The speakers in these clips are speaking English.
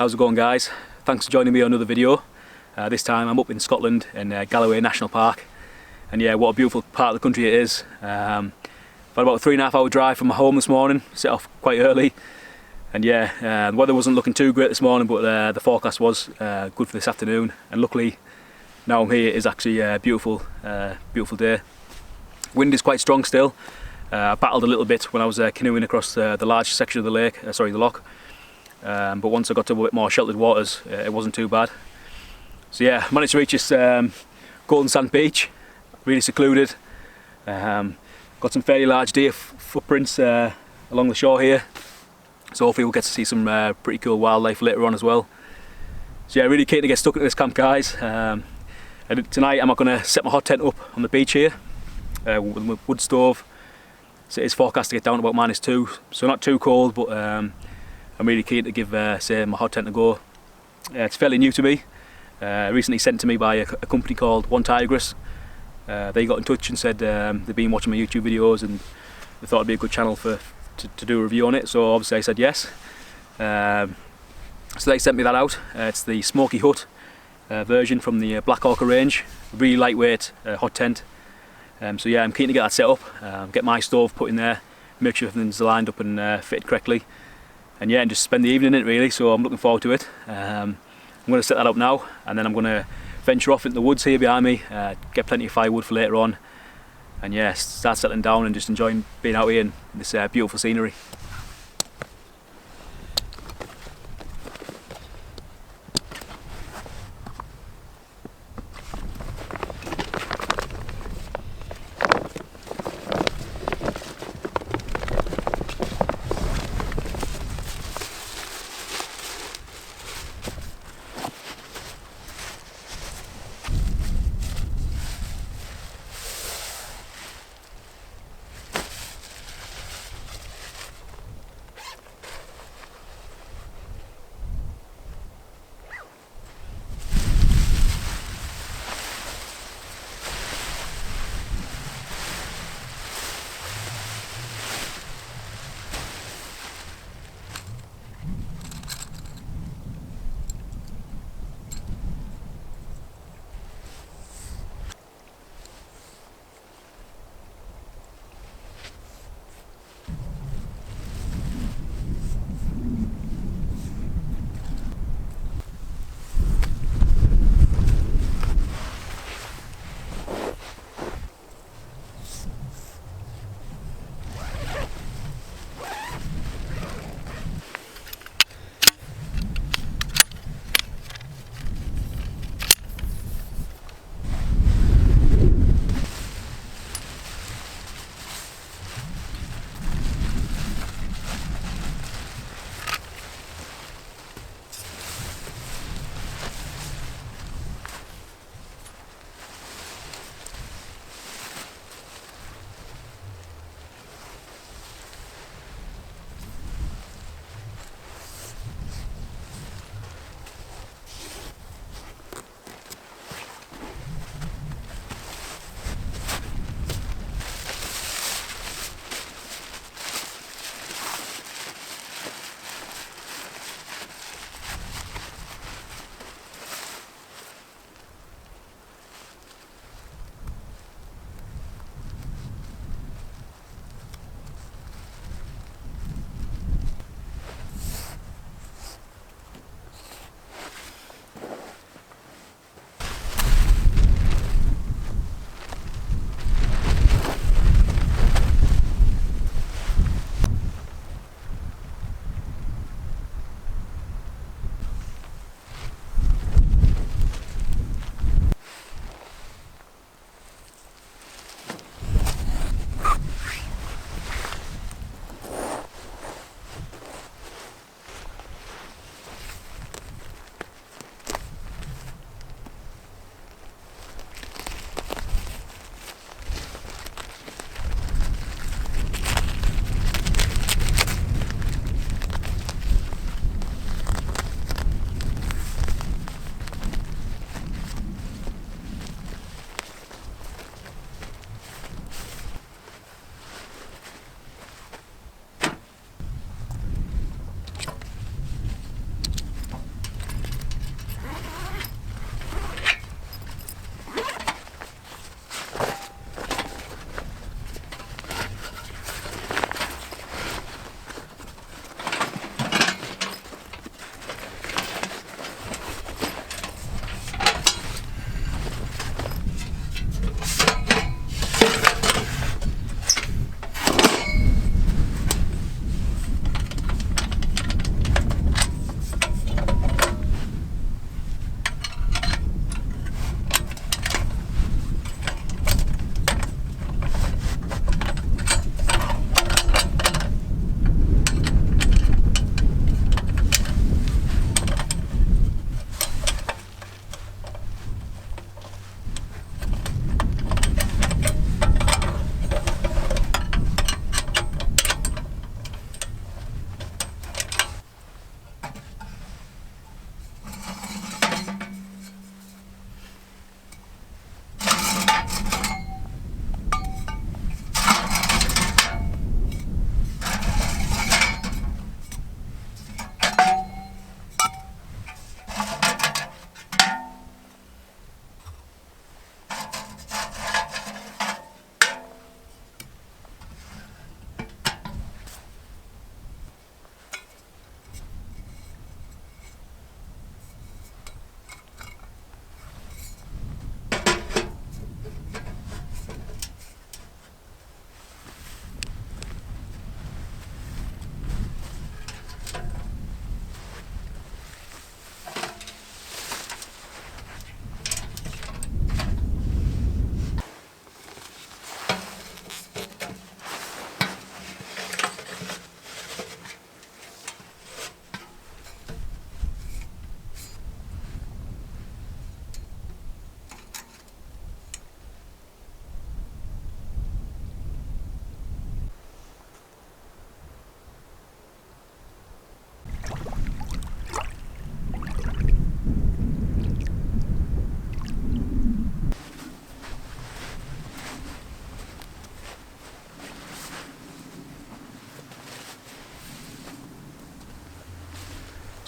How's it going, guys? Thanks for joining me on another video. This time I'm up in Scotland in Galloway National Park, and yeah, what a beautiful part of the country it is. Had about a 3.5 hour drive from my home this morning, set off quite early, and yeah, the weather wasn't looking too great this morning, but the forecast was good for this afternoon, and luckily now I'm here. It is actually a beautiful day. Wind is quite strong still. I battled a little bit when I was canoeing across the large section of the lake, the loch. But once I got to a bit more sheltered waters, it wasn't too bad. So yeah, managed to reach this golden sand beach, really secluded. Got some fairly large deer footprints along the shore here, so hopefully we'll get to see some pretty cool wildlife later on as well. So yeah, really keen to get stuck into this camp, guys. And tonight I'm going to set my hot tent up on the beach here with my wood stove. So it is forecast to get down to about -2, so not too cold, but I'm really keen to give say my hot tent a go. It's fairly new to me, recently sent to me by a company called One Tigris. They got in touch and said they've been watching my YouTube videos and they thought it'd be a good channel to do a review on it, so obviously I said yes. So they sent me that out. It's the Smokey Hut version from the Black Orca range, really lightweight hot tent. So yeah, I'm keen to get that set up, get my stove put in there, make sure everything's lined up and fitted correctly. And yeah, and just spend the evening in it really, so I'm looking forward to it. I'm going to set that up now, and then I'm going to venture off into the woods here behind me, get plenty of firewood for later on, and yeah, start settling down and just enjoying being out here in this beautiful scenery.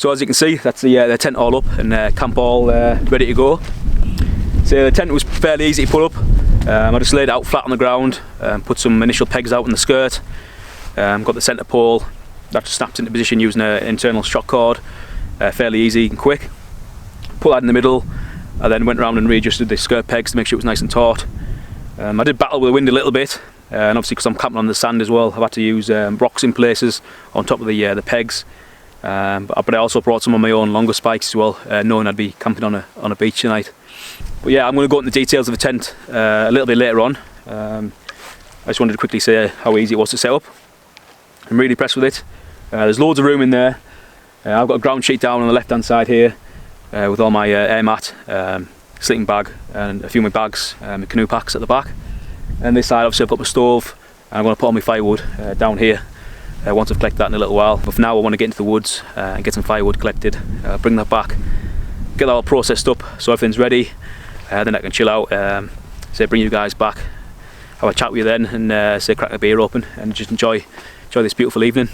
So as you can see, that's the tent all up and camp all ready to go. So the tent was fairly easy to put up. I just laid it out flat on the ground, put some initial pegs out in the skirt, got the centre pole, that just snapped into position using an internal shock cord, fairly easy and quick. Put that in the middle, I then went around and readjusted the skirt pegs to make sure it was nice and taut. I did battle with the wind a little bit, and obviously because I'm camping on the sand as well, I've had to use rocks in places on top of the pegs. But I also brought some of my own longer spikes as well, knowing I'd be camping on a beach tonight. But yeah, I'm going to go into the details of the tent a little bit later on. I just wanted to quickly say how easy it was to set up. I'm really impressed with it. There's loads of room in there. I've got a ground sheet down on the left hand side here with all my air mat, sleeping bag and a few of my bags, my canoe packs at the back. And this side obviously I've got my stove and I'm going to put all my firewood down here once I've collected that in a little while. But for now I want to get into the woods and get some firewood collected, bring that back, get that all processed up so everything's ready. Then I can chill out, say bring you guys back, have a chat with you then, and say crack a beer open and just enjoy this beautiful evening.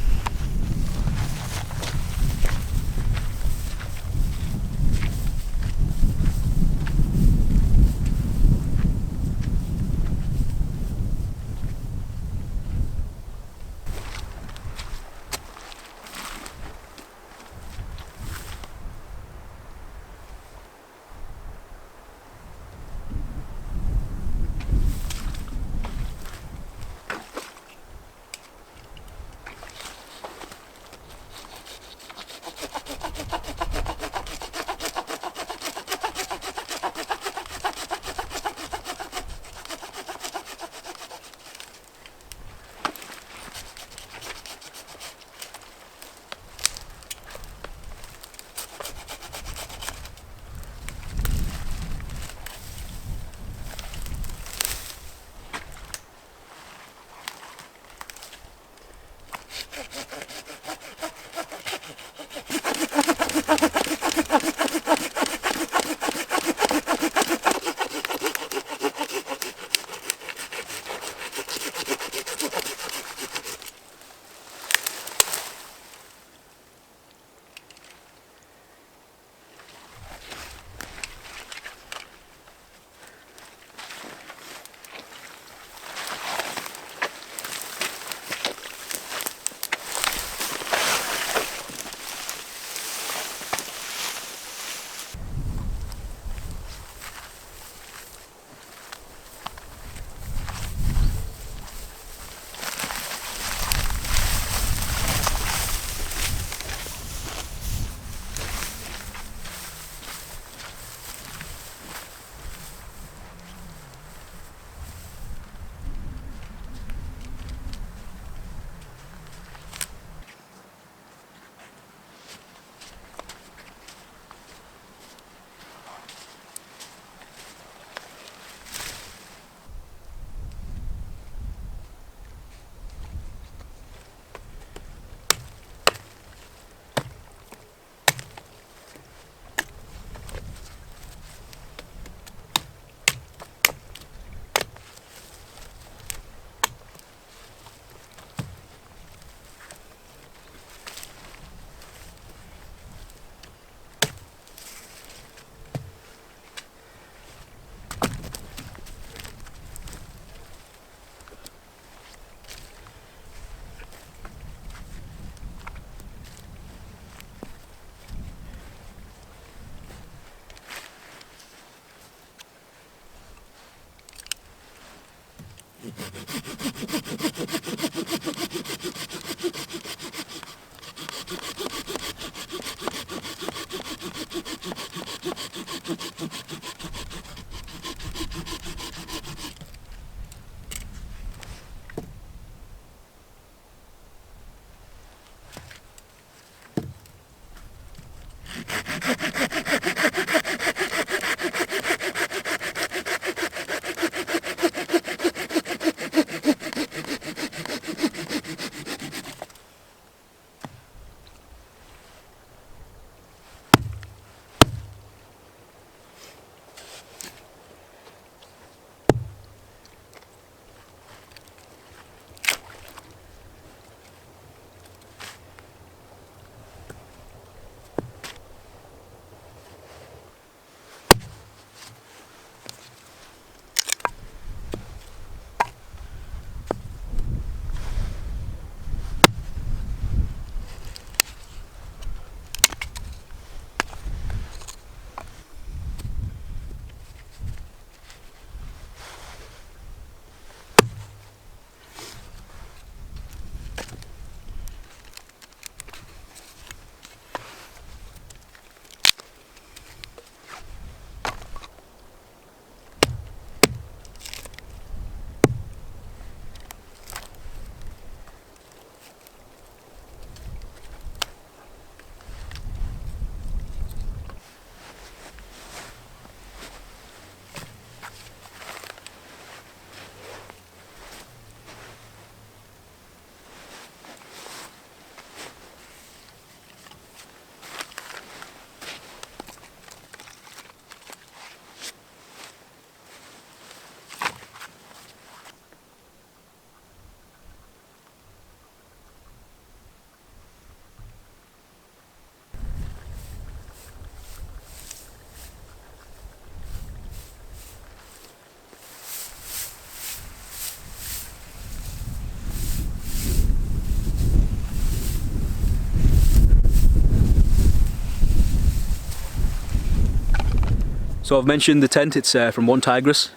So I've mentioned the tent, it's from One Tigris.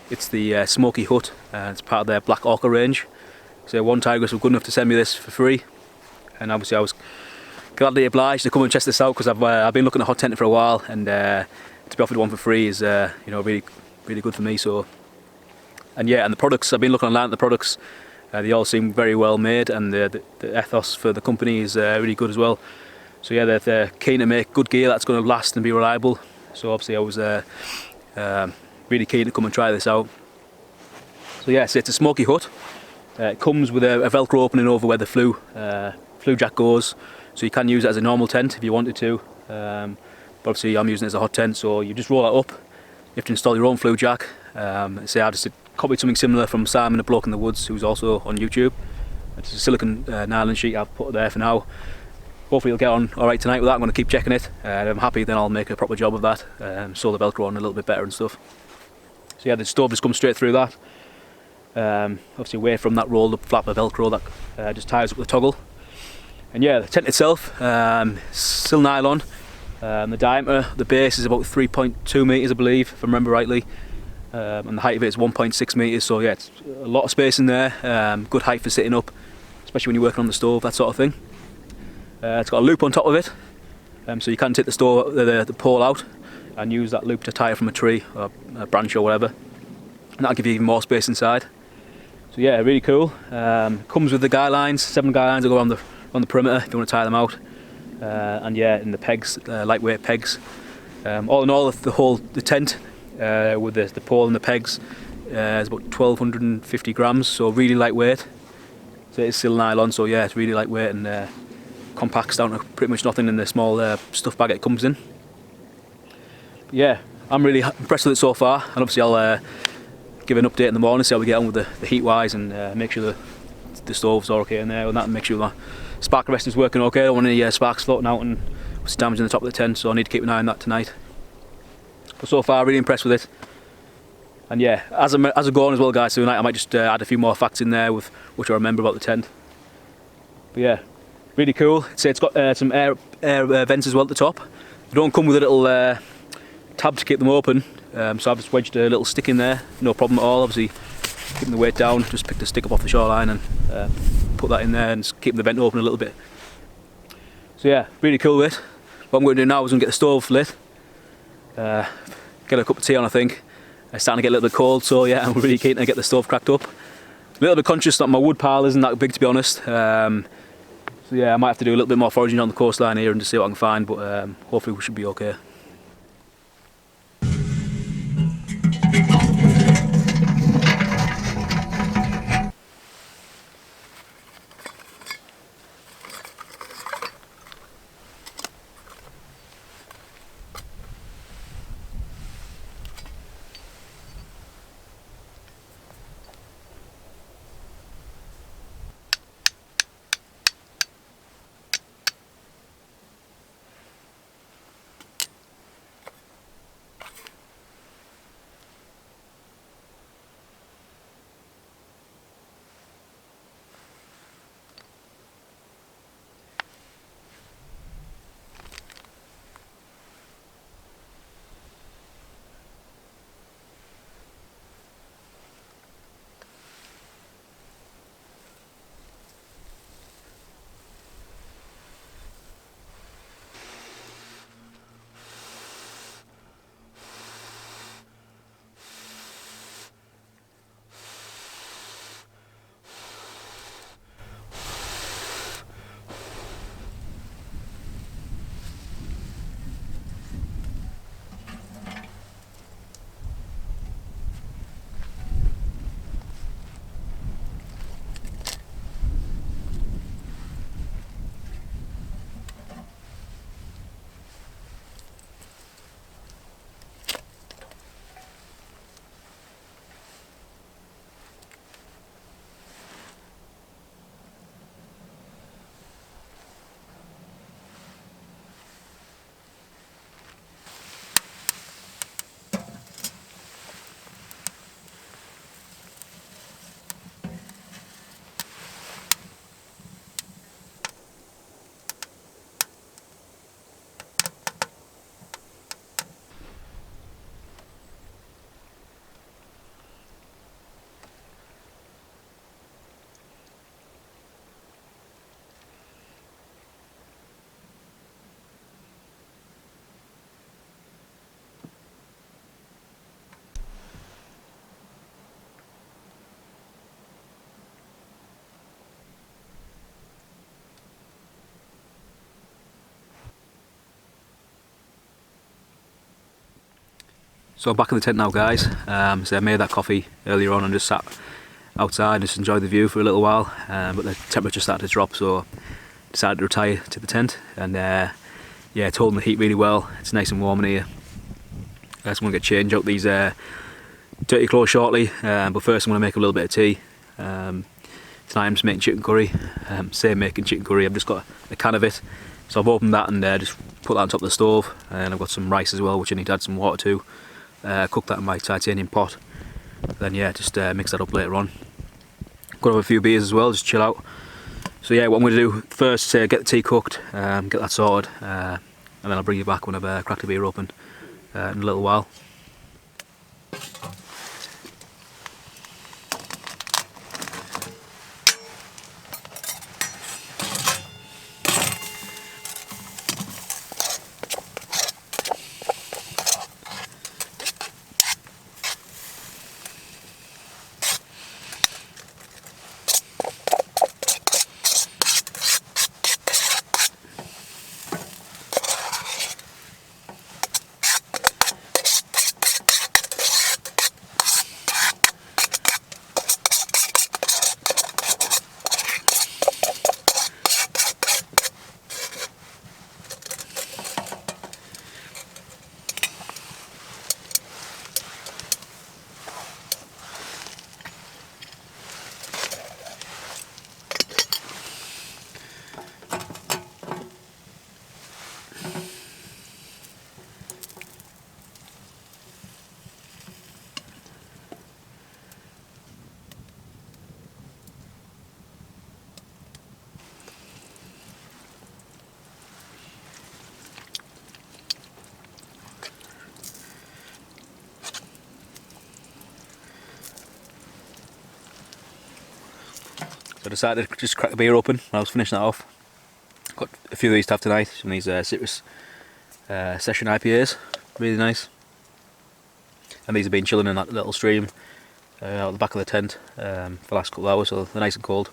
It's the Smokey Hut, it's part of their Black Orca range. So One Tigris were good enough to send me this for free, and obviously I was gladly obliged to come and test this out, because I've been looking at hot tenting for a while, and to be offered one for free is really good for me. So, and the products, I've been looking online at the products, they all seem very well made, and the ethos for the company is really good as well. So yeah, they're keen to make good gear that's going to last and be reliable. So obviously I was really keen to come and try this out. So yes, it's a Smokey Hut. It comes with a Velcro opening over where the flue jack goes, so you can use it as a normal tent if you wanted to. But obviously I'm using it as a hot tent, so you just roll it up. You have to install your own flue jack. Say I just copied something similar from Simon, the bloke in the woods, who's also on YouTube. It's a silicone nylon sheet I've put there for now. Hopefully it'll get on alright tonight with that. I'm going to keep checking it. If I'm happy, then I'll make a proper job of that. Sew the Velcro on a little bit better and stuff. So yeah, the stove just comes straight through that. Obviously away from that rolled up flap of Velcro that just ties up the toggle. And yeah, the tent itself, still nylon. The diameter, the base is about 3.2 metres I believe, if I remember rightly. And the height of it is 1.6 metres, so yeah, it's a lot of space in there. Good height for sitting up, especially when you're working on the stove, that sort of thing. It's got a loop on top of it, so you can take the pole out and use that loop to tie it from a tree or a branch or whatever, and that'll give you even more space inside. So yeah, really cool. Comes with the guy lines, 7 guy lines that go on the perimeter if you want to tie them out, and yeah, and the pegs, lightweight pegs. All in all, the tent with the pole and the pegs is about 1250 grams, so really lightweight. So it's still nylon, so yeah, it's really lightweight and compacts down to pretty much nothing in the small stuff bag it comes in. But yeah, I'm really impressed with it so far, and obviously I'll give an update in the morning, see how we get on with the heat wise, and make sure the stoves are okay in there, and that, and make sure the spark arrestor is working okay. I don't want any sparks floating out and damaging the top of the tent, so I need to keep an eye on that tonight. But so far, really impressed with it. And yeah, as I go on as well, guys, tonight I might just add a few more facts in there with which I remember about the tent. But yeah, really cool. It's got some air vents as well at the top. They don't come with a little tab to keep them open, so I've just wedged a little stick in there, no problem at all. Obviously keeping the weight down, just picked a stick up off the shoreline and put that in there and keeping the vent open a little bit. So yeah, really cool with it. What I'm going to do now is I'm going to get the stove lit, get a cup of tea on I think. It's starting to get a little bit cold, so yeah, I'm really keen to get the stove cracked up. A little bit conscious that my wood pile isn't that big, to be honest. So yeah, I might have to do a little bit more foraging on the coastline here and just see what I can find, but hopefully we should be okay. So I'm back in the tent now, guys. So I made that coffee earlier on and just sat outside and just enjoyed the view for a little while. But the temperature started to drop, so decided to retire to the tent. And yeah, it's holding the heat really well. It's nice and warm in here. So I'm going to get changed out these dirty clothes shortly. But first I'm going to make a little bit of tea. Tonight I'm just making chicken curry. Same making chicken curry. I've just got a can of it. So I've opened that and just put that on top of the stove. And I've got some rice as well, which I need to add some water to. Cook that in my titanium pot. Then yeah, just mix that up later on. Got to have a few beers as well, just chill out. So yeah, what I'm going to do first is get the tea cooked, get that sorted, and then I'll bring you back when I've cracked the beer open in a little while. So I decided to just crack the beer open when I was finishing that off. Got a few of these to have tonight, some of these citrus session IPAs, really nice. And these have been chilling in that little stream out the back of the tent for the last couple of hours, so they're nice and cold.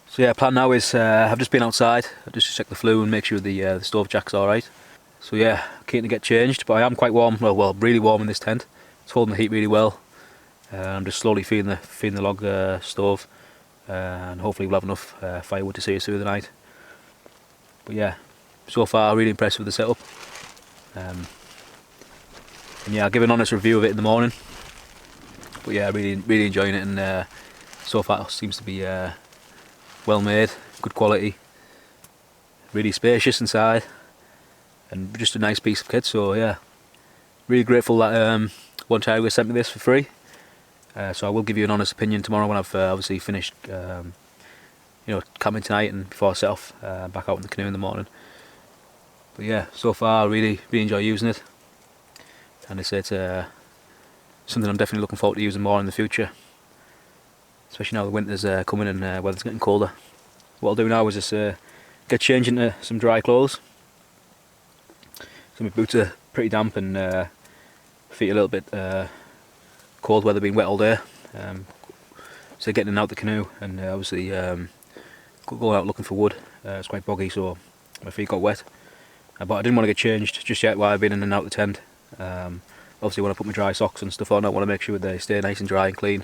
So yeah, plan now is I've just been outside, just to check the flue and make sure the stove jack's alright. So yeah, keen to get changed, but I am quite warm, well really warm in this tent. It's holding the heat really well. I'm just slowly feeding the log stove. And hopefully we'll have enough firewood to see us through the night. But yeah, so far really impressed with the setup. And yeah, I'll give an honest review of it in the morning. But yeah, really enjoying it, and so far it seems to be well made, good quality, really spacious inside, and just a nice piece of kit. So yeah, really grateful that One Tigris sent me this for free. So I will give you an honest opinion tomorrow when I've obviously finished, camping tonight and before I set off back out in the canoe in the morning. But yeah, so far I really enjoy using it, and it's something I'm definitely looking forward to using more in the future, especially now the winter's coming and weather's getting colder. What I'll do now is just get changed into some dry clothes. So my boots are pretty damp and feet a little bit cold where they've been wet all day, so getting in and out the canoe, and obviously going out looking for wood. It's quite boggy, so my feet got wet, but I didn't want to get changed just yet while I've been in and out the tent. Obviously when I put my dry socks and stuff on, I want to make sure they stay nice and dry and clean.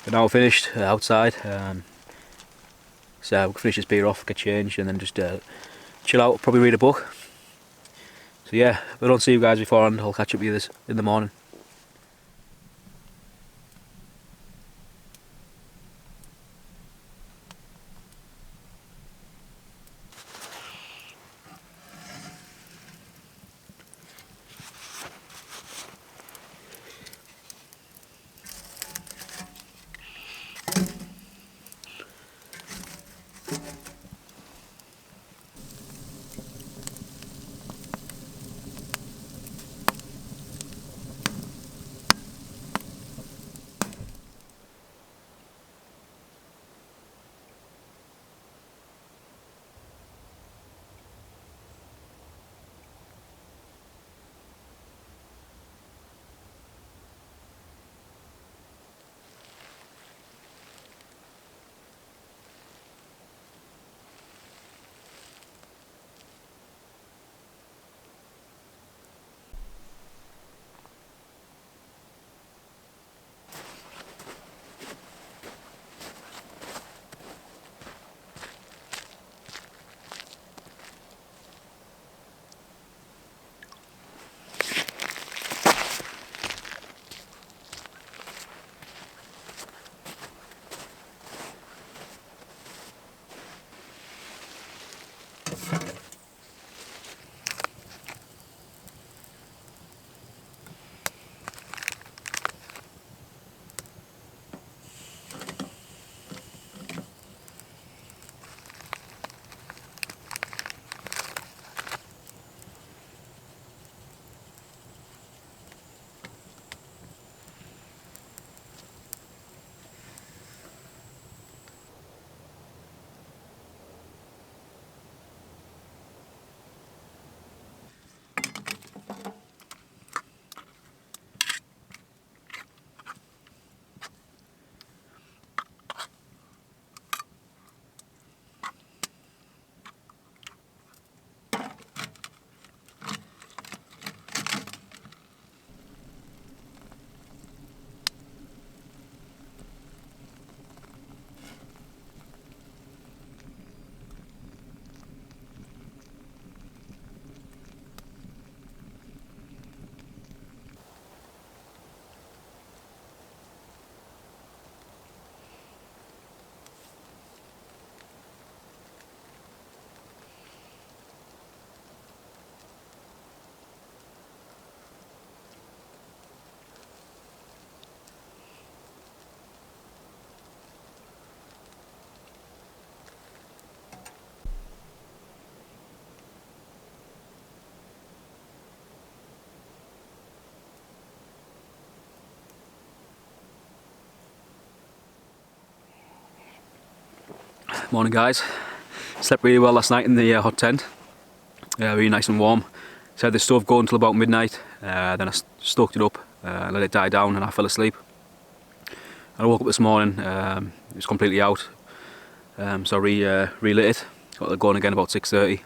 But now I'm finished outside, so we'll finish this beer off, get changed, and then just chill out, probably read a book. So yeah, if I don't see you guys beforehand, I'll catch up with you in the morning. Morning guys. Slept really well last night in the hot tent. Really nice and warm. So I had the stove going until about midnight, then I stoked it up, let it die down and I fell asleep. I woke up this morning, it was completely out, so I relit it, got it going again about 6:30.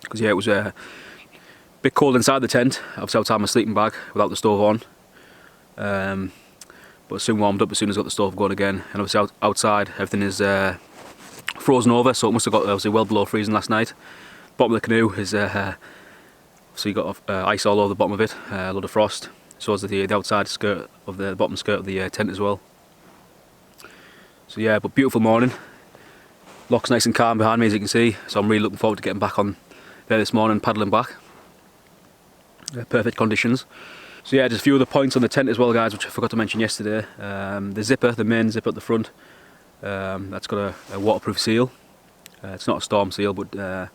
Because yeah, it was a bit cold inside the tent. I was outside my sleeping bag without the stove on. But soon warmed up as soon as I got the stove going again, and obviously outside everything is frozen over, so it must have got obviously well below freezing last night. Bottom of the canoe is so you got ice all over the bottom of it, a lot of frost. So is the outside skirt of the bottom skirt of the tent as well. So yeah, but beautiful morning. Loch's nice and calm behind me as you can see, so I'm really looking forward to getting back on there this morning, paddling back. Perfect conditions. So yeah, just a few other points on the tent as well guys, which I forgot to mention yesterday. The zipper, the main zipper at the front, that's got a waterproof seal. It's not a storm seal, but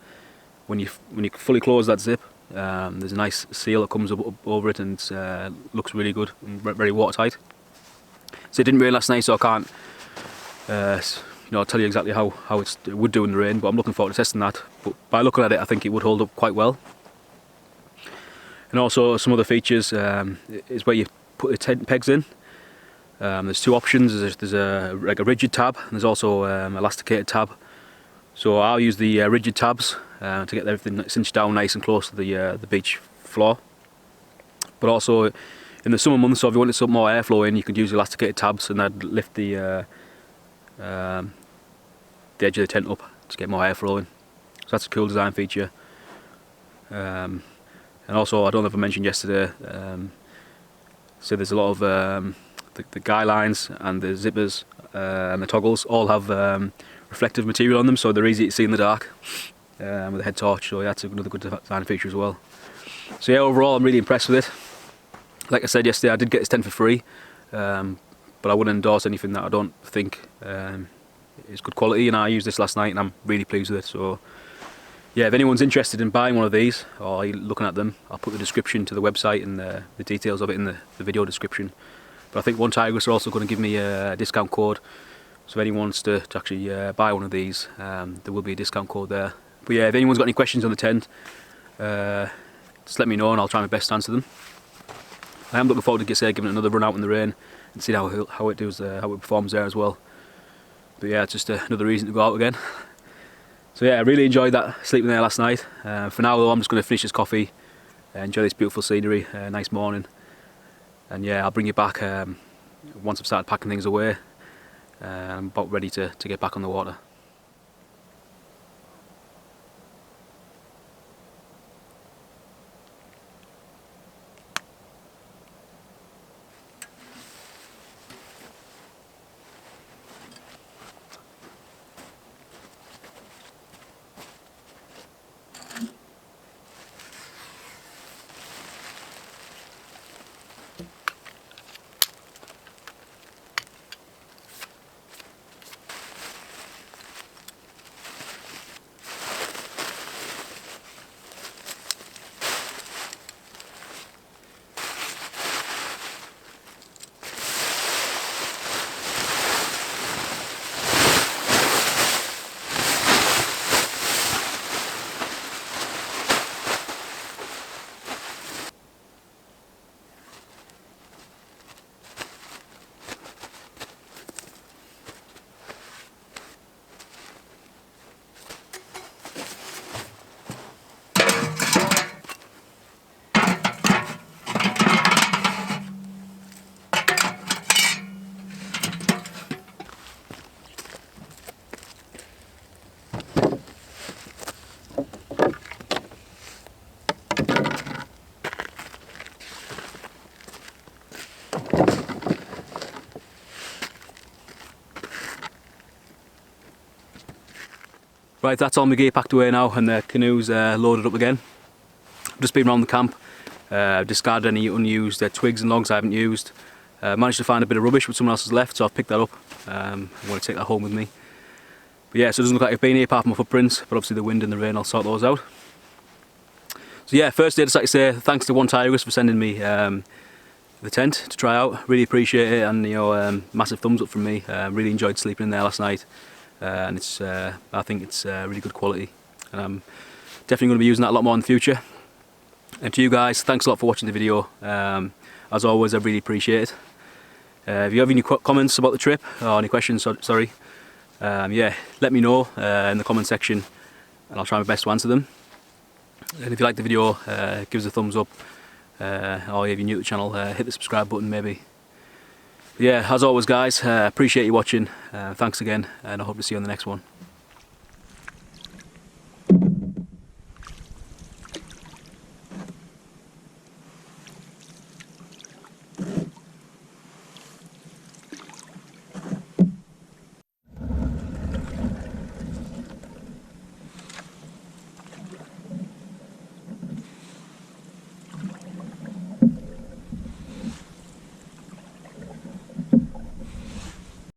when you fully close that zip, there's a nice seal that comes up over it, and it looks really good and very watertight. So it didn't rain last night, so I can't tell you exactly how it would do in the rain, but I'm looking forward to testing that. But by looking at it, I think it would hold up quite well. And also some other features is where you put the tent pegs in. There's two options. There's like a rigid tab, and there's also elasticated tab. So I'll use the rigid tabs to get everything cinched down nice and close to the beach floor. But also in the summer months, so if you wanted some more airflow in, you could use elasticated tabs, and that'd lift the edge of the tent up to get more airflow in. So that's a cool design feature. And also, I don't know if I mentioned yesterday, so there's a lot of the guy lines and the zippers and the toggles all have reflective material on them, so they're easy to see in the dark with a head torch. So yeah, that's another good design feature as well. So yeah, overall I'm really impressed with it. Like I said yesterday, I did get this tent for free, but I wouldn't endorse anything that I don't think is good quality, and I used this last night and I'm really pleased with it. So yeah, if anyone's interested in buying one of these or looking at them, I'll put the description to the website and the details of it in the video description. But I think One Tigris are also going to give me a discount code, so if anyone wants to actually buy one of these, there will be a discount code there. But yeah, if anyone's got any questions on the tent, just let me know and I'll try my best to answer them. I am looking forward to giving it another run out in the rain and see how it performs there as well. But yeah, it's just another reason to go out again. So yeah, I really enjoyed that sleeping there last night. For now though, I'm just going to finish this coffee, enjoy this beautiful scenery, nice morning. And yeah, I'll bring you back once I've started packing things away. I'm about ready to get back on the water. Right, that's all my gear packed away now, and the canoe's loaded up again. I've just been around the camp, discarded any unused twigs and logs I haven't used. Managed to find a bit of rubbish which someone else has left, so I've picked that up. I'm going to take that home with me. But yeah, so it doesn't look like I've been here apart from my footprints, but obviously the wind and the rain, I'll sort those out. So yeah, firstly I'd just like to say thanks to One Tigris for sending me the tent to try out. Really appreciate it, and massive thumbs up from me. Really enjoyed sleeping in there last night. and it's I think it's really good quality, and I'm definitely going to be using that a lot more in the future. And to you guys, thanks a lot for watching the video. As always, I really appreciate it. If you have any comments about the trip or any questions, sorry, yeah, let me know in the comment section, and I'll try my best to answer them. And if you like the video, give us a thumbs up, or if you're new to the channel, hit the subscribe button maybe. But yeah, as always guys, appreciate you watching. Thanks again, and I hope to see you on the next one.